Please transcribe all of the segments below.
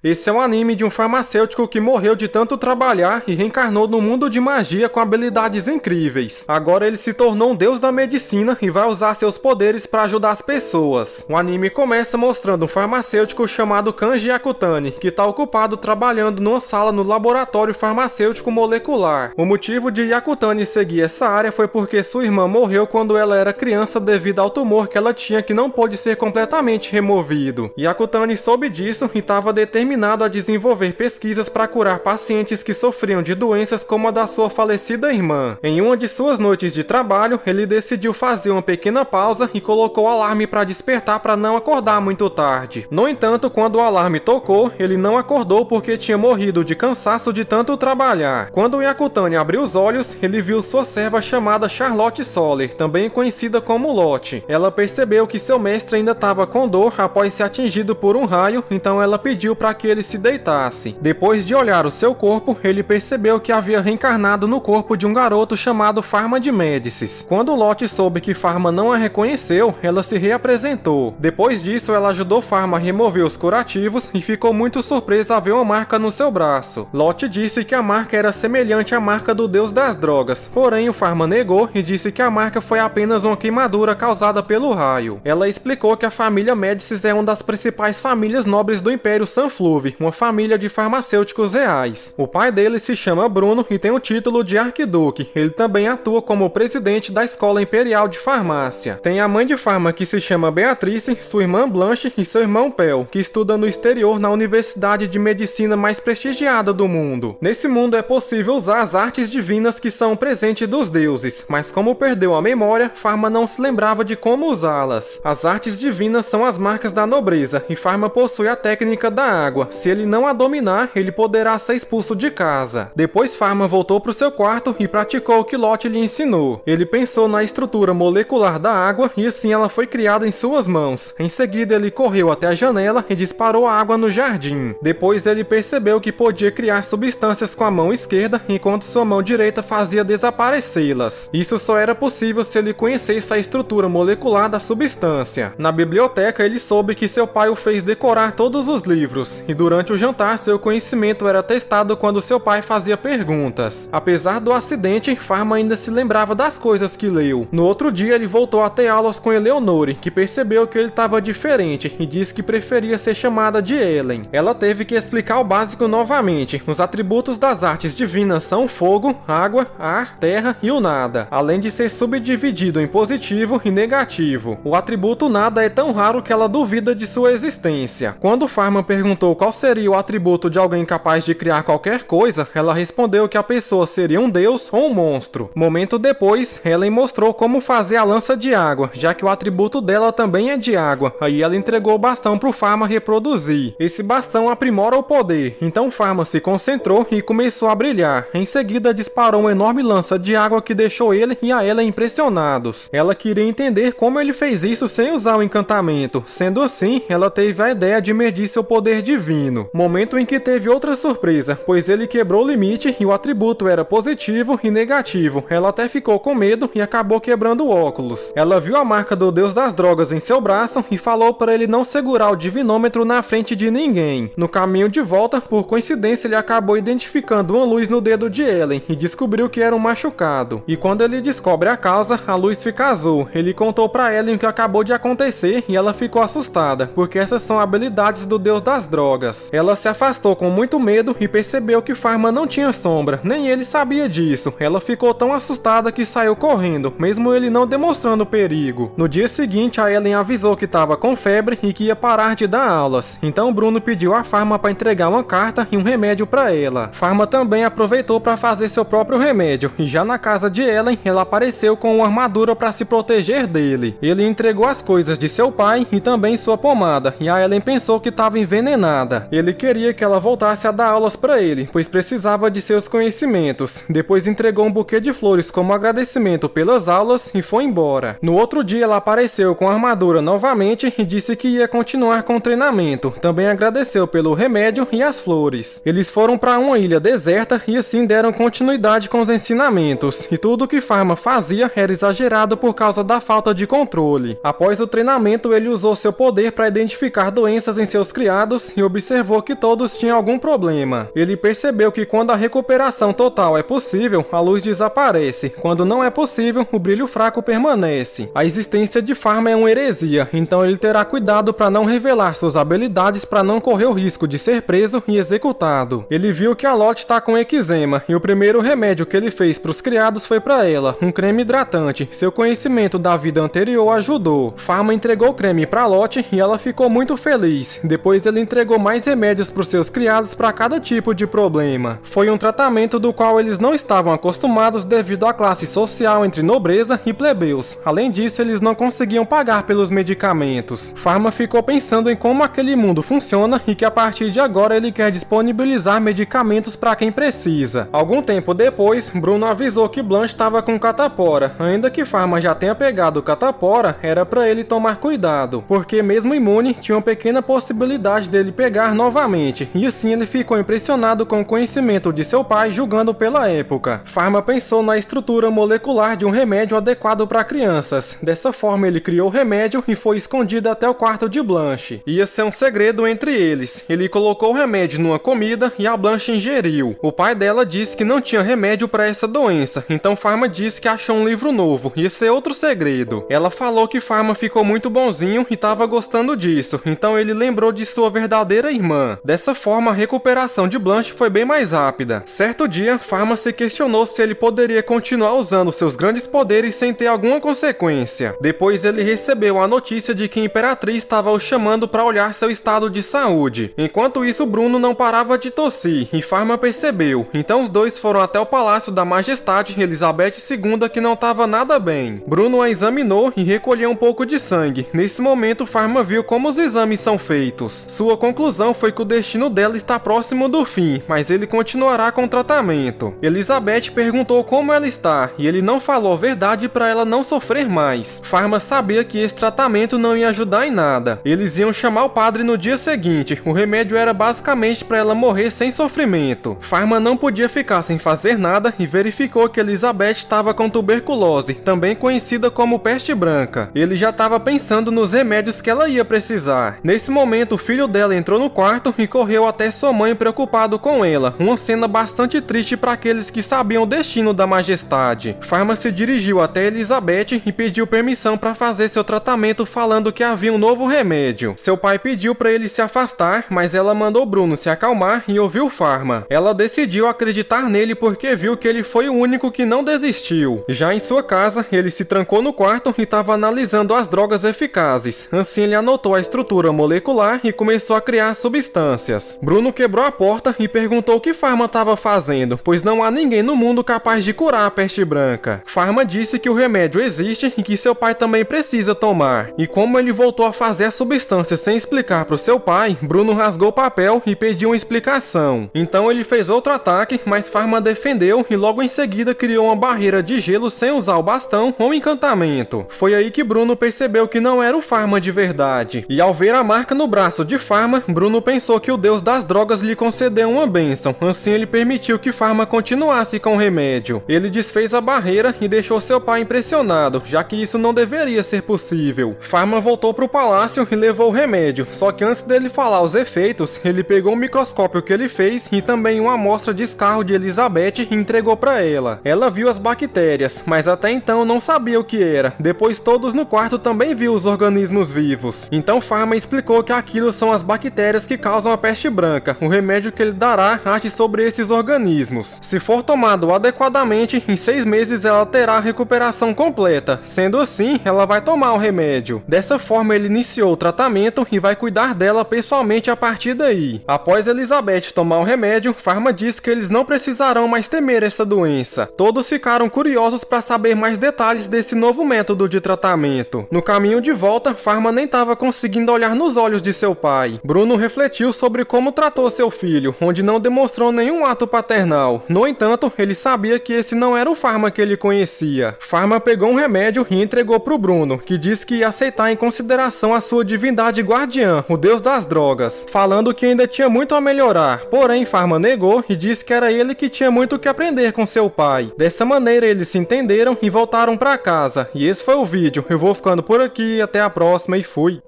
Esse é um anime de um farmacêutico que morreu de tanto trabalhar e reencarnou no mundo de magia com habilidades incríveis. Agora ele se tornou um deus da medicina e vai usar seus poderes para ajudar as pessoas. O anime começa mostrando um farmacêutico chamado Kanji Yakutani, que está ocupado trabalhando numa sala no laboratório farmacêutico molecular. O motivo de Yakutani seguir essa área foi porque sua irmã morreu quando ela era criança devido ao tumor que ela tinha que não pôde ser completamente removido. Yakutani soube disso e estava determinado a desenvolver pesquisas para curar pacientes que sofriam de doenças como a da sua falecida irmã. Em uma de suas noites de trabalho, ele decidiu fazer uma pequena pausa e colocou o alarme para despertar para não acordar muito tarde. No entanto, quando o alarme tocou, ele não acordou porque tinha morrido de cansaço de tanto trabalhar. Quando Yakutani abriu os olhos, ele viu sua serva chamada Charlotte Soller, também conhecida como Lotte. Ela percebeu que seu mestre ainda estava com dor após ser atingido por um raio, então ela pediu para que ele se deitasse. Depois de olhar o seu corpo, ele percebeu que havia reencarnado no corpo de um garoto chamado Pharma de Médicis. Quando Lotte soube que Pharma não a reconheceu, ela se reapresentou. Depois disso, ela ajudou Pharma a remover os curativos e ficou muito surpresa ao ver uma marca no seu braço. Lotte disse que a marca era semelhante à marca do deus das drogas, porém o Pharma negou e disse que a marca foi apenas uma queimadura causada pelo raio. Ela explicou que a família Médicis é uma das principais famílias nobres do Império Sanfluve, uma família de farmacêuticos reais. O pai dele se chama Bruno e tem o título de Arquiduque. Ele também atua como presidente da Escola Imperial de Farmácia. Tem a mãe de Pharma que se chama Beatrice, sua irmã Blanche e seu irmão Pel, que estuda no exterior na universidade de medicina mais prestigiada do mundo. Nesse mundo é possível usar as artes divinas que são o presente dos deuses, mas como perdeu a memória, Pharma não se lembrava de como usá-las. As artes divinas são as marcas da nobreza e Pharma possui a técnica da água. Se ele não a dominar, ele poderá ser expulso de casa. Depois Pharma voltou para o seu quarto e praticou o que Lotte lhe ensinou. Ele pensou na estrutura molecular da água e assim ela foi criada em suas mãos. Em seguida ele correu até a janela e disparou a água no jardim. Depois ele percebeu que podia criar substâncias com a mão esquerda, enquanto sua mão direita fazia desaparecê-las. Isso só era possível se ele conhecesse a estrutura molecular da substância. Na biblioteca ele soube que seu pai o fez decorar todos os livros, e durante o jantar seu conhecimento era testado quando seu pai fazia perguntas. Apesar do acidente, Pharma ainda se lembrava das coisas que leu. No outro dia ele voltou a ter aulas com Eleonore, que percebeu que ele estava diferente e disse que preferia ser chamada de Ellen. Ela teve que explicar o básico novamente. Os atributos das artes divinas são fogo, água, ar, terra e o nada, além de ser subdividido em positivo e negativo. O atributo nada é tão raro que ela duvida de sua existência. Quando Pharma perguntou qual seria o atributo de alguém capaz de criar qualquer coisa, ela respondeu que a pessoa seria um deus ou um monstro. Momento depois, Ellen mostrou como fazer a lança de água, já que o atributo dela também é de água. Aí ela entregou o bastão para o Pharma reproduzir. Esse bastão aprimora o poder, então Pharma se concentrou e começou a brilhar. Em seguida disparou uma enorme lança de água que deixou ele e a Ellen impressionados. Ela queria entender como ele fez isso sem usar o encantamento. Sendo assim, ela teve a ideia de medir seu poder divino. Momento em que teve outra surpresa, pois ele quebrou o limite e o atributo era positivo e negativo. Ela até ficou com medo e acabou quebrando o óculos. Ela viu a marca do deus das drogas em seu braço e falou para ele não segurar o divinômetro na frente de ninguém. No caminho de volta, por coincidência, ele acabou identificando uma luz no dedo de Ellen e descobriu que era um machucado. E quando ele descobre a causa, a luz fica azul. Ele contou para Ellen o que acabou de acontecer e ela ficou assustada, porque essas são habilidades do deus das drogas. Ela se afastou com muito medo e percebeu que Pharma não tinha sombra, nem ele sabia disso. Ela ficou tão assustada que saiu correndo, mesmo ele não demonstrando perigo. No dia seguinte, a Ellen avisou que estava com febre e que ia parar de dar aulas. Então Bruno pediu a Pharma para entregar uma carta e um remédio para ela. Pharma também aproveitou para fazer seu próprio remédio, e já na casa de Ellen, ela apareceu com uma armadura para se proteger dele. Ele entregou as coisas de seu pai e também sua pomada, e a Ellen pensou que estava envenenada. Ele queria que ela voltasse a dar aulas para ele, pois precisava de seus conhecimentos. Depois entregou um buquê de flores como agradecimento pelas aulas e foi embora. No outro dia ela apareceu com a armadura novamente e disse que ia continuar com o treinamento. Também agradeceu pelo remédio e as flores. Eles foram para uma ilha deserta e assim deram continuidade com os ensinamentos. E tudo o que Pharma fazia era exagerado por causa da falta de controle. Após o treinamento, ele usou seu poder para identificar doenças em seus criados e observou que todos tinham algum problema. Ele percebeu que quando a recuperação total é possível, a luz desaparece. Quando não é possível, o brilho fraco permanece. A existência de Pharma é uma heresia, então ele terá cuidado para não revelar suas habilidades para não correr o risco de ser preso e executado. Ele viu que a Lottie está com eczema e o primeiro remédio que ele fez para os criados foi para ela, um creme hidratante. Seu conhecimento da vida anterior ajudou. Pharma entregou o creme para Lottie e ela ficou muito feliz. Depois ele entregou mais remédios para os seus criados para cada tipo de problema. Foi um tratamento do qual eles não estavam acostumados devido à classe social entre nobreza e plebeus. Além disso, eles não conseguiam pagar pelos medicamentos. Pharma ficou pensando em como aquele mundo funciona e que a partir de agora ele quer disponibilizar medicamentos para quem precisa. Algum tempo depois, Bruno avisou que Blanche estava com catapora. Ainda que Pharma já tenha pegado catapora, era para ele tomar cuidado, porque mesmo imune, tinha uma pequena possibilidade dele pegar novamente, e assim ele ficou impressionado com o conhecimento de seu pai, julgando pela época. Pharma pensou na estrutura molecular de um remédio adequado para crianças. Dessa forma ele criou o remédio e foi escondido até o quarto de Blanche. Ia ser um segredo entre eles. Ele colocou o remédio numa comida e a Blanche ingeriu. O pai dela disse que não tinha remédio para essa doença, então Pharma disse que achou um livro novo. Ia ser outro segredo. Ela falou que Pharma ficou muito bonzinho e estava gostando disso, então ele lembrou de sua verdadeira irmã. Dessa forma a recuperação de Blanche foi bem mais rápida. Certo dia, Pharma se questionou se ele poderia continuar usando seus grandes poderes sem ter alguma consequência. Depois ele recebeu a notícia de que a Imperatriz estava o chamando para olhar seu estado de saúde. Enquanto isso, Bruno não parava de tossir e Pharma percebeu. Então os dois foram até o palácio da Majestade Elizabeth II, que não estava nada bem. Bruno a examinou e recolheu um pouco de sangue. Nesse momento, Pharma viu como os exames são feitos. Sua conclusão foi que o destino dela está próximo do fim, mas ele continuará com o tratamento. Elizabeth perguntou como ela está, e ele não falou a verdade para ela não sofrer mais. Pharma sabia que esse tratamento não ia ajudar em nada. Eles iam chamar o padre no dia seguinte. O remédio era basicamente para ela morrer sem sofrimento. Pharma não podia ficar sem fazer nada e verificou que Elizabeth estava com tuberculose, também conhecida como peste branca. Ele já estava pensando nos remédios que ela ia precisar. Nesse momento, o filho dela entrou no quarto e correu até sua mãe preocupado com ela. Uma cena bastante triste para aqueles que sabiam o destino da majestade. Pharma se dirigiu até Elizabeth e pediu permissão para fazer seu tratamento, falando que havia um novo remédio. Seu pai pediu para ele se afastar, mas ela mandou Bruno se acalmar e ouviu Pharma. Ela decidiu acreditar nele porque viu que ele foi o único que não desistiu. Já em sua casa, ele se trancou no quarto e estava analisando as drogas eficazes. Assim ele anotou a estrutura molecular e começou a criar substâncias. Bruno quebrou a porta e perguntou o que Pharma estava fazendo, pois não há ninguém no mundo capaz de curar a peste branca. Pharma disse que o remédio existe e que seu pai também precisa tomar. E como ele voltou a fazer a substância sem explicar para o seu pai, Bruno rasgou o papel e pediu uma explicação. Então ele fez outro ataque, mas Pharma defendeu e logo em seguida criou uma barreira de gelo sem usar o bastão ou encantamento. Foi aí que Bruno percebeu que não era o Pharma de verdade. E ao ver a marca no braço de Pharma, Bruno pensou que o deus das drogas lhe concedeu uma bênção. Assim ele permitiu que Pharma continuasse com o remédio. Ele desfez a barreira e deixou seu pai impressionado, já que isso não deveria ser possível. Pharma voltou para o palácio e levou o remédio, só que antes dele falar os efeitos, ele pegou o microscópio que ele fez e também uma amostra de escarro de Elizabeth e entregou para ela. Ela viu as bactérias, mas até então não sabia o que era. Depois todos no quarto também viu os organismos vivos. Então Pharma explicou que aquilo são as bactérias que causam a peste branca. O remédio que ele dará age sobre esses organismos. Se for tomado adequadamente, em 6 meses ela terá a recuperação completa. Sendo assim, ela vai tomar o remédio. Dessa forma ele iniciou o tratamento e vai cuidar dela pessoalmente a partir daí. Após Elizabeth tomar o remédio, Pharma disse que eles não precisarão mais temer essa doença. Todos ficaram curiosos para saber mais detalhes desse novo método de tratamento. No caminho de volta, Pharma nem estava conseguindo olhar nos olhos de seu pai. Bruno refletiu sobre como tratou seu filho, onde não demonstrou nenhum ato paternal. No entanto, ele sabia que esse não era o Pharma que ele conhecia. Pharma pegou um remédio e entregou para o Bruno, que disse que ia aceitar em consideração a sua divindade guardiã, o deus das drogas, falando que ainda tinha muito a melhorar. Porém, Pharma negou e disse que era ele que tinha muito que aprender com seu pai. Dessa maneira, eles se entenderam e voltaram para casa. E esse foi o vídeo. Eu vou ficando por aqui, até a próxima e fui!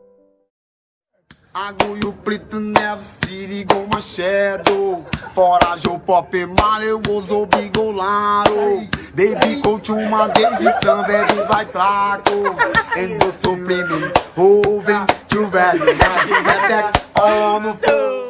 Agulho preto, never city, go my shadow. Foragem pop, mal eu uso bigolaro. Baby coach uma vez e samba, baby vai trago. Endo suprime, roving to velho. Attack on the floor.